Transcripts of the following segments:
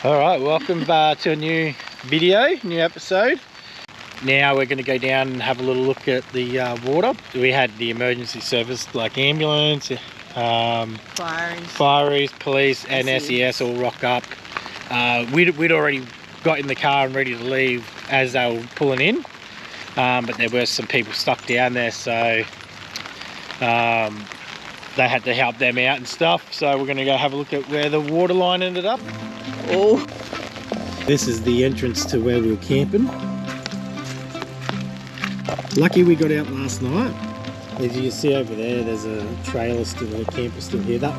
Alright, welcome to a new video, new episode. Now we're going to go down and have a little look at the water. We had the emergency service like ambulance, fireys, police and SES all rock up. We'd already got in the car and ready to leave as they were pulling in, but there were some people stuck down there, so they had to help them out and stuff. So we're going to go have a look at where the water line ended up. Oh, this is the entrance to where we were camping. Lucky we got out last night. As you can see over there, there's a trailer still, a camper still here. That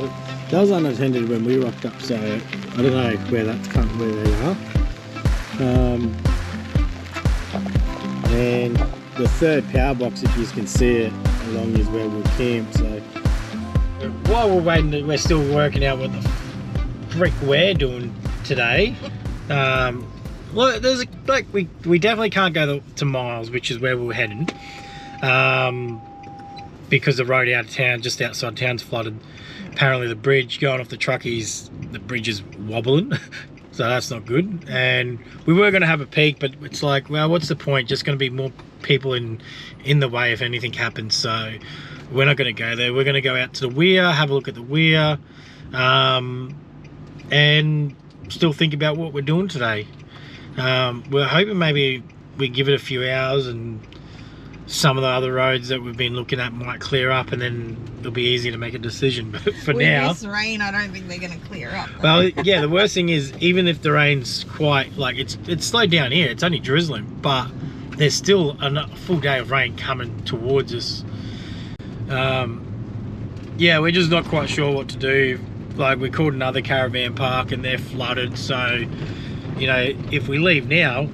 was unattended when we rocked up, so I don't know where they are. And the third power box, if you can see it, along is where we'll camp. So while we're waiting, we're still working out what the frick we're doing today. Well, there's we definitely can't go to Miles, which is where we were heading, because the road out of town, just outside town's flooded. Apparently the bridge going off the truckies, the bridge is wobbling, so that's not good. And we were going to have a peek, but it's like, well, what's the point? Just going to be more people in the way if anything happens. So we're not going to go there. We're going to go out to the weir, have a look at the weir, and still think about what we're doing today. We're hoping maybe we give it a few hours and some of the other roads that we've been looking at might clear up, and then it'll be easy to make a decision. But for now, with this rain, I don't think they're going to clear up. Well, yeah, the worst thing is, even if the rain's quite, like, it's slowed down here, it's only drizzling, but there's still a full day of rain coming towards us. Yeah, we're just not quite sure what to do. Like, we called another caravan park and they're flooded, so, you know, if we leave now,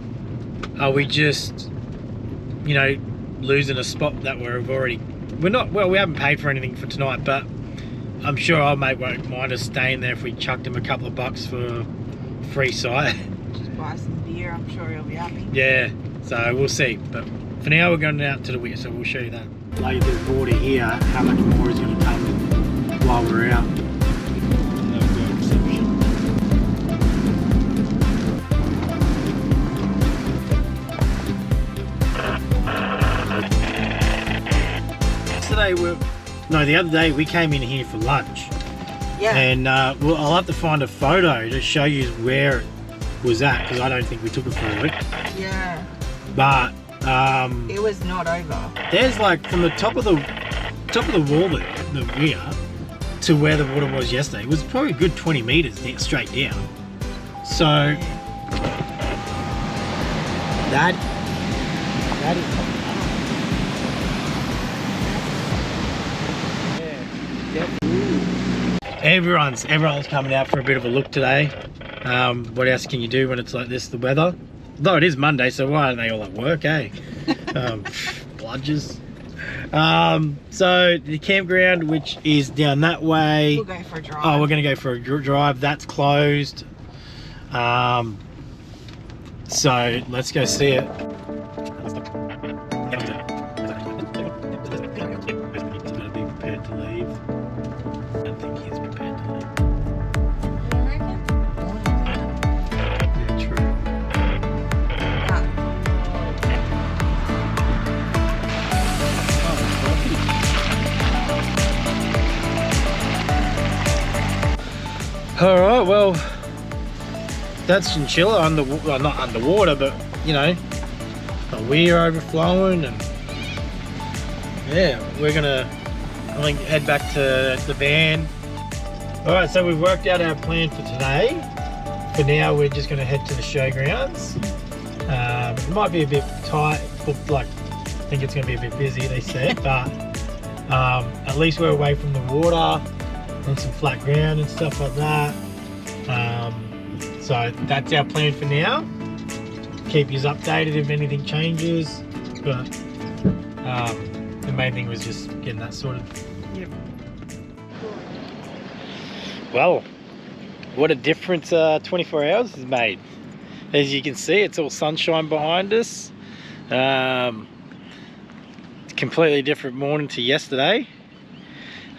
are we just, you know, losing a spot that we haven't paid for anything for tonight, but I'm sure our mate won't mind us staying there if we chucked him a couple of bucks for free sight. Just buy some beer, I'm sure he'll be happy. Yeah, so we'll see, but for now we're going out to the weir, so we'll show you that. Like, there's water here, how much more is going to come while we're out? The other day we came in here for lunch. Yeah. And I'll have to find a photo to show you where it was at, because I don't think we took a photo of it. Yeah. But it was not over. There's, like, from the top of the wall there, the weir, to where the water was yesterday, it was probably a good 20 meters straight down. So that is. Everyone's coming out for a bit of a look today. What else can you do when it's like this, the weather? Though it is Monday, so why aren't they all at work, eh? Bludgers. So the campground, which is down that way. We'll go for a drive. Oh, we're going to go for a drive. That's closed. So let's go see it. He's going to be prepared to leave. I don't think he's prepared to leave. Yeah, true. Alright, well, that's Chinchilla, well, not underwater, but, you know, a weir overflowing, and yeah, we're gonna, I think, head back to the van. Alright, so we've worked out our plan for today. For now, we're just gonna head to the showgrounds. It might be a bit tight, like, I think it's gonna be a bit busy, they said, but at least we're away from the water and some flat ground and stuff like that. So that's our plan for now. Keep you updated if anything changes, but the main thing was just getting that sorted. Yep. Well, what a difference 24 hours has made. As you can see, it's all sunshine behind us. It's a completely different morning to yesterday.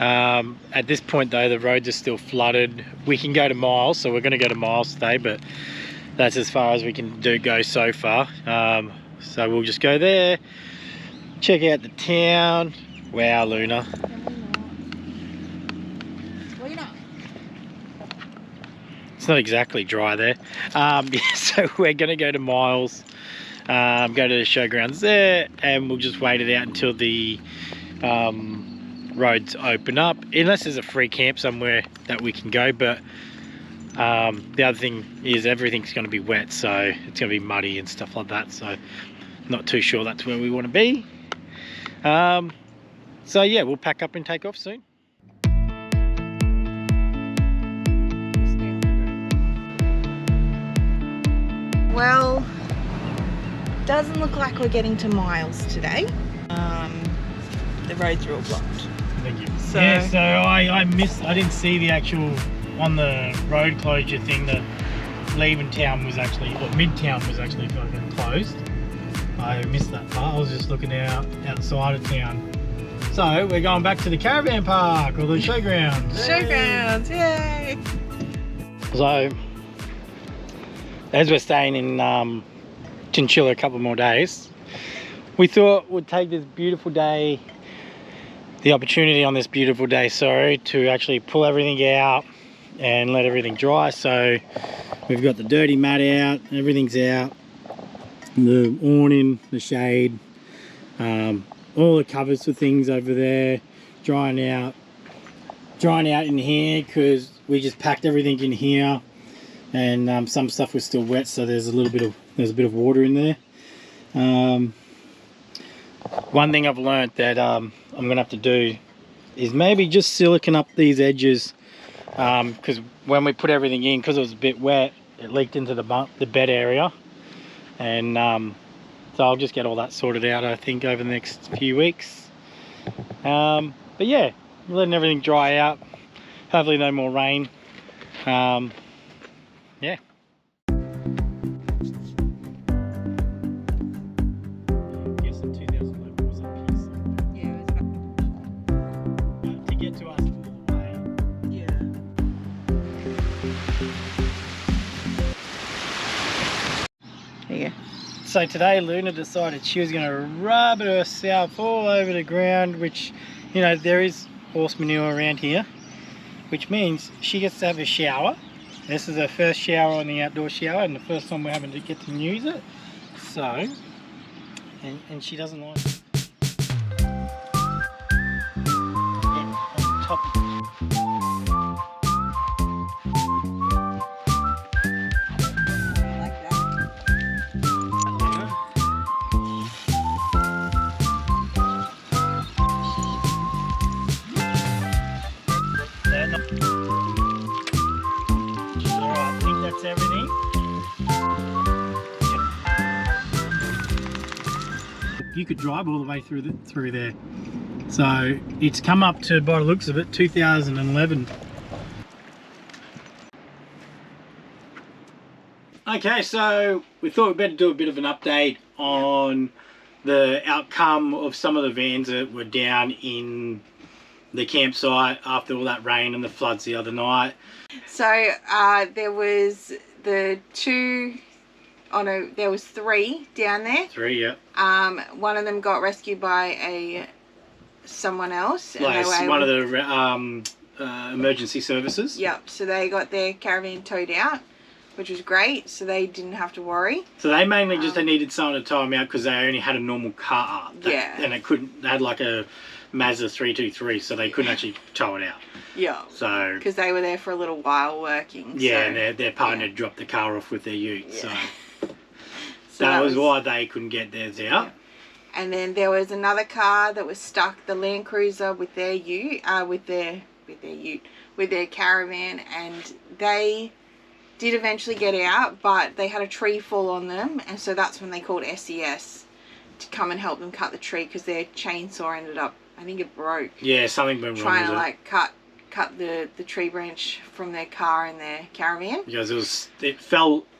At this point though, the roads are still flooded. We can go to Miles, so we're going to go to Miles today, but that's as far as we can go so far. So we'll just go there, check out the town. Wow, Luna. It's not exactly dry there. So we're going to go to Miles, go to the showgrounds there, and we'll just wait it out until the roads open up, unless there's a free camp somewhere that we can go. But the other thing is everything's going to be wet, so it's going to be muddy and stuff like that, so not too sure that's where we want to be. So yeah, we'll pack up and take off soon. Well, doesn't look like we're getting to Miles today. The roads are all blocked. Thank you. So, yeah, so I didn't see the actual, on the road closure thing, that leaving town was actually, or Midtown was actually fucking closed. I missed that part. I was just looking outside of town. So we're going back to the caravan park, or the showgrounds. Showgrounds, yay! So, as we're staying in Chinchilla a couple more days, we thought we'd take this beautiful day, the opportunity on this beautiful day, sorry, to actually pull everything out and let everything dry. So we've got the dirty mat out, everything's out, the awning, the shade, all the covers for things over there, drying out in here, because we just packed everything in here, and some stuff was still wet, so there's a bit of water in there. One thing I've learned that I'm gonna have to do is maybe just silicone up these edges, because when we put everything in, because it was a bit wet, it leaked into the bed area, and so I'll just get all that sorted out, I think, over the next few weeks. But yeah, letting everything dry out, hopefully no more rain. Yeah. So today Luna decided she was going to rub it herself all over the ground, which, you know, there is horse manure around here, which means she gets to have a shower. This is her first shower on the outdoor shower, and the first time we're having to get to use it. So, and she doesn't like it. Yeah, on top. Everything. You could drive all the way through there. So it's come up to, by the looks of it, 2011. Okay, so we thought we'd better do a bit of an update on the outcome of some of the vans that were down in the campsite after all that rain and the floods the other night. So there was there was 3 down there. 3, yeah. One of them got rescued by someone else. And like they were one of the emergency services. Yep, so they got their caravan towed out, which was great, so they didn't have to worry. So they mainly just needed someone to tow them out because they only had a normal car. Yeah. And they had like a Mazda 323, so they couldn't actually tow it out. Yeah. So because they were there for a little while working. Yeah, so, and their partner dropped the car off with their ute. Yeah. So that was why they couldn't get theirs out. Yeah. And then there was another car that was stuck, the Land Cruiser, with their ute, with their caravan, and they did eventually get out, but they had a tree fall on them, and so that's when they called SES to come and help them cut the tree, because their chainsaw ended up, I think it broke. Yeah, something went wrong. Trying to like cut the tree branch from their car and their caravan. Because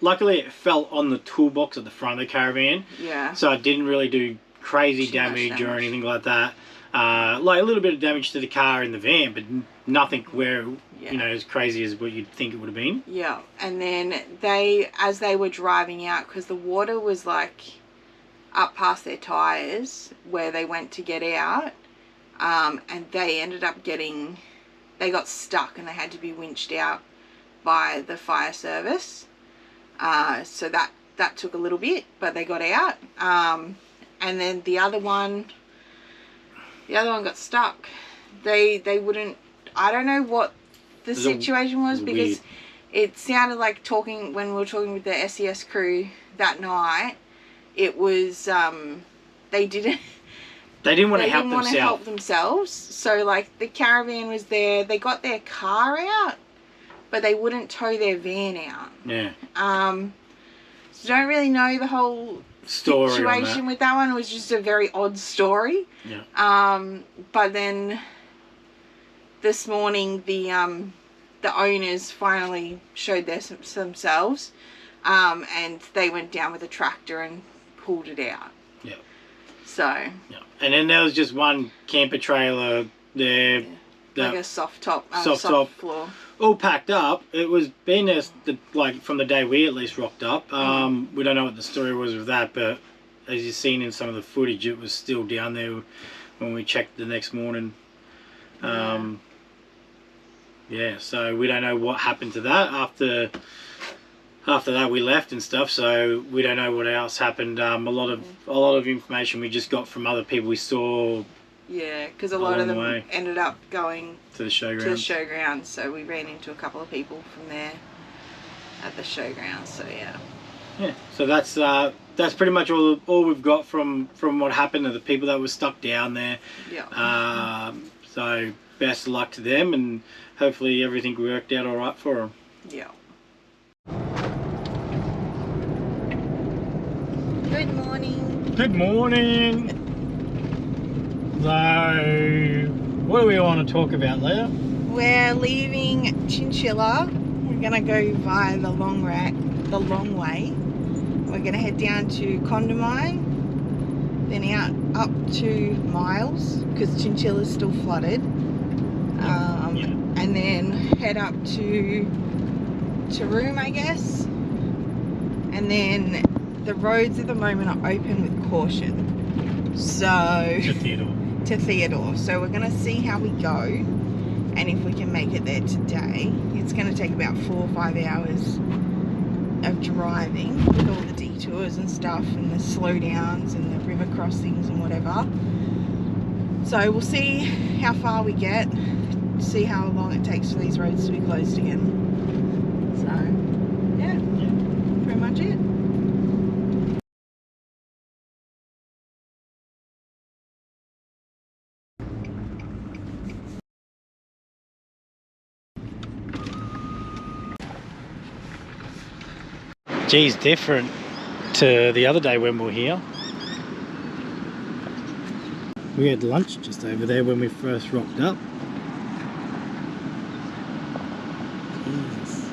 luckily it fell on the toolbox at the front of the caravan. Yeah. So it didn't really do crazy damage or anything like that. like a little bit of damage to the car and the van, but nothing where you know, as crazy as what you'd think it would have been. Yeah, and then as they were driving out, because the water was like up past their tires where they went to get out, and they ended up they got stuck and they had to be winched out by the fire service. So that took a little bit, but they got out. And then the other one got stuck. They wouldn't, I don't know what the situation was, because it sounded like when we were talking with the SES crew that night, it was they didn't want to help themselves. So like the caravan was there, they got their car out, but they wouldn't tow their van out. Yeah. So don't really know the whole situation with that one. It was just a very odd story. Yeah. But then this morning the owners finally showed themselves, and they went down with a tractor and pulled it out. Yeah. So. Yeah. And then there was just one camper trailer there. Yeah. Like a soft top floor. All packed up. It was been there like from the day we at least rocked up. We don't know what the story was with that, but as you've seen in some of the footage, it was still down there when we checked the next morning. Yeah, so we don't know what happened to that after that we left and stuff, so we don't know what else happened. A lot of information we just got from other people we saw. Yeah, because a lot of them ended up going to the showground. So we ran into a couple of people from there at the showground. So yeah. Yeah, so that's pretty much all we've got from what happened to the people that were stuck down there. Yeah. So best of luck to them, and hopefully everything worked out all right for them. Yeah. Good morning. Good morning. So, what do we want to talk about, Leah? We're leaving Chinchilla. We're gonna go via the long way. We're gonna head down to Condamine, then up to Miles, because Chinchilla's still flooded. And then head up to Taroom, I guess. And then the roads at the moment are open with caution. So to Theodore. So we're gonna see how we go, and if we can make it there today. It's gonna take about 4 or 5 hours of driving with all the detours and stuff, and the slowdowns and the river crossings and whatever. So we'll see how far we get, see how long it takes for these roads to be closed again. So yeah, pretty much it. Geez, different to the other day when we were here. We had lunch just over there when we first rocked up. Yes.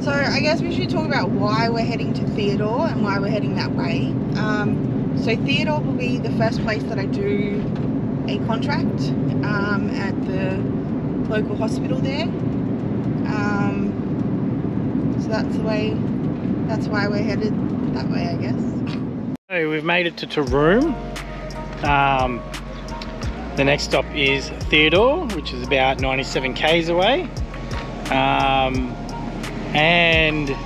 So I guess we should talk about why we're heading to Theodore and why we're heading that way. So Theodore will be the first place that I do a contract at the local hospital there. So that's why we're headed that way, I guess. So we've made it to Taroom. The next stop is Theodore, which is about 97 k's away. And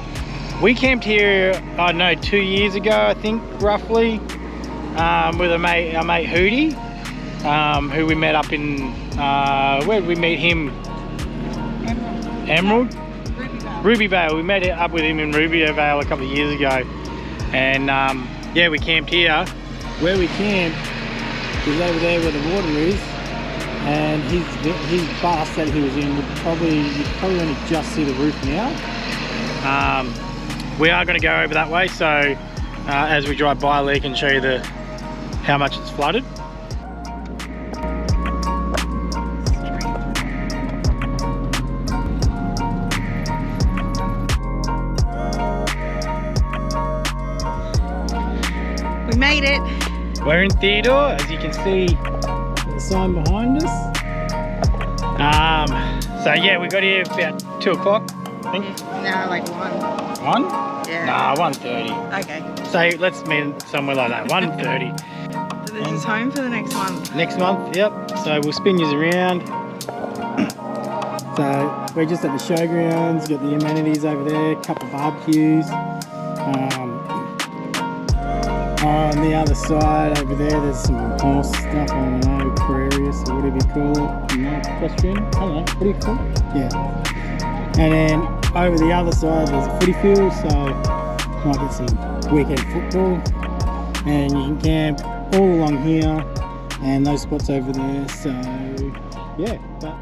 we camped here, I don't know, 2 years ago, I think, roughly, with our mate Hootie, who we met up in, where did we meet him? Emerald? Ruby Vale. We met up with him in Ruby Vale a couple of years ago. And yeah, we camped here. Where we camped is over there where the water is. And his bus that he was in, you probably only just see the roof now. We are going to go over that way, so as we drive by, Lee can show you how much it's flooded. We made it. We're in Theodore, as you can see. The sign behind us. So yeah, we got here about 2 o'clock, I think. No, like 1. 1? Yeah. Nah, 1:30. Okay. So let's meet somewhere like that, 1:30. So this is home for the next month. Next month, yep. So we'll spin you around. So we're just at the showgrounds, got the amenities over there, a couple of barbecues. On the other side over there, there's some horse stuff, I don't know, Aquarius or whatever you call it. Equestrian? I don't know, what do you call it? Yeah. And then over the other side, there's a footy field, so might get some weekend football. And you can camp all along here and those spots over there, so yeah. But